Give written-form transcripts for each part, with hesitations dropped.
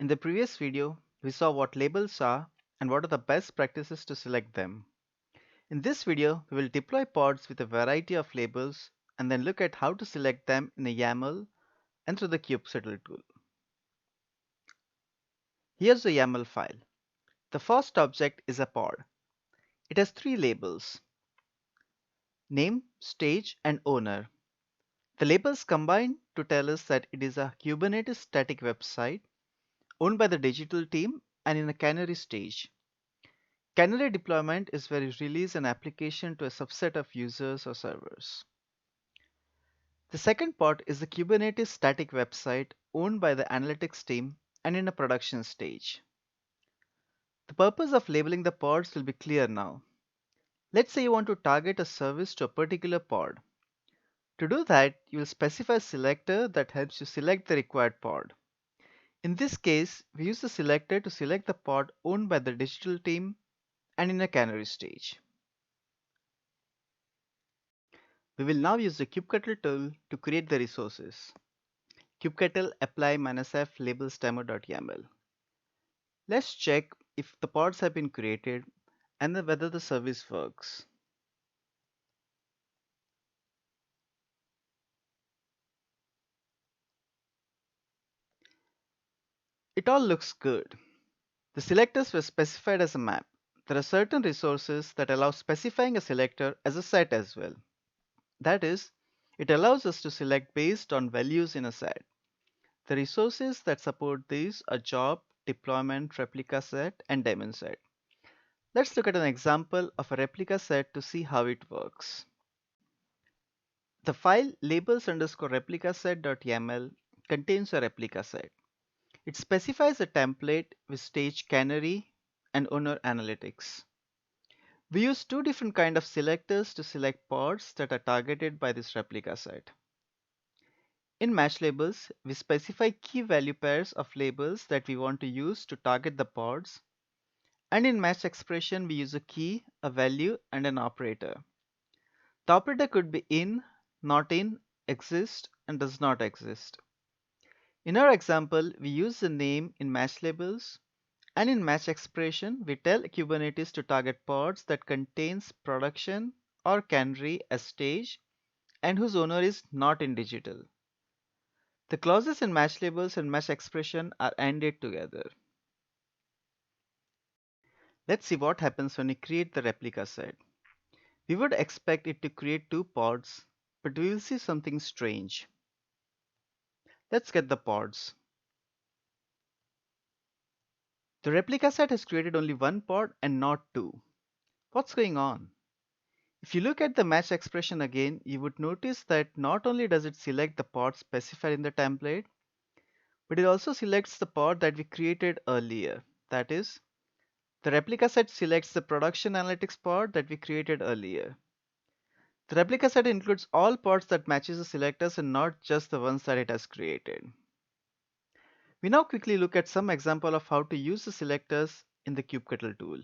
In the previous video, we saw what labels are and what are the best practices to select them. In this video, we will deploy pods with a variety of labels and then look at how to select them in a YAML and through the kubectl tool. Here's the YAML file. The first object is a pod. It has three labels: name, stage, and owner. The labels combine to tell us that it is a Kubernetes static website owned by the digital team and in a canary stage. Canary deployment is where you release an application to a subset of users or servers. The second pod is the Kubernetes static website owned by the analytics team and in a production stage. The purpose of labeling the pods will be clear now. Let's say you want to target a service to a particular pod. To do that, you will specify a selector that helps you select the required pod. In this case, we use the selector to select the pod owned by the digital team and in a canary stage. We will now use the kubectl tool to create the resources. Kubectl apply -f labels demo.yaml. Let's check if the pods have been created and then whether the service works. It all looks good. The selectors were specified as a map. There are certain resources that allow specifying a selector as a set as well. That is, it allows us to select based on values in a set. The resources that support these are job, deployment, replica set, and daemon set. Let's look at an example of a replica set to see how it works. The file labels_replica set.yaml contains a replica set. It specifies a template with stage canary and owner analytics. We use two different kinds of selectors to select pods that are targeted by this replica set. In match labels, we specify key value pairs of labels that we want to use to target the pods. And in match expression, we use a key, a value, and an operator. The operator could be in, not in, exist, and does not exist. In our example, we use the name in match labels, and in match expression, we tell Kubernetes to target pods that contains production or canary as stage and whose owner is not in digital. The clauses in match labels and match expression are ended together. Let's see what happens when we create the replica set. We would expect it to create two pods, but we will see something strange. Let's get the pods. The replica set has created only one pod and not two. What's going on? If you look at the match expression again, you would notice that not only does it select the pod specified in the template, but it also selects the pod that we created earlier. That is, the replica set selects the production analytics pod that we created earlier. The replica set includes all pods that matches the selectors and not just the ones that it has created. We now quickly look at some example of how to use the selectors in the kubectl tool.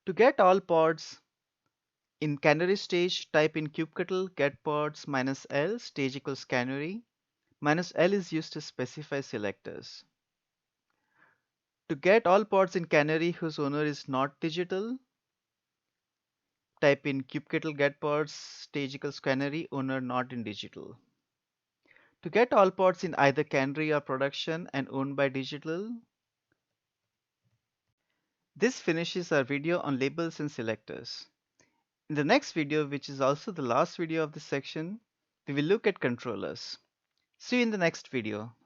To get all pods in canary stage, type in kubectl get pods -l stage equals canary. -l is used to specify selectors. To get all pods in canary whose owner is not digital, type in kubectl get pods stage equals canary owner not in digital. To get all pods in either canary or production and owned by digital. This finishes our video on labels and selectors. In the next video, which is also the last video of this section, we will look at controllers. See you in the next video.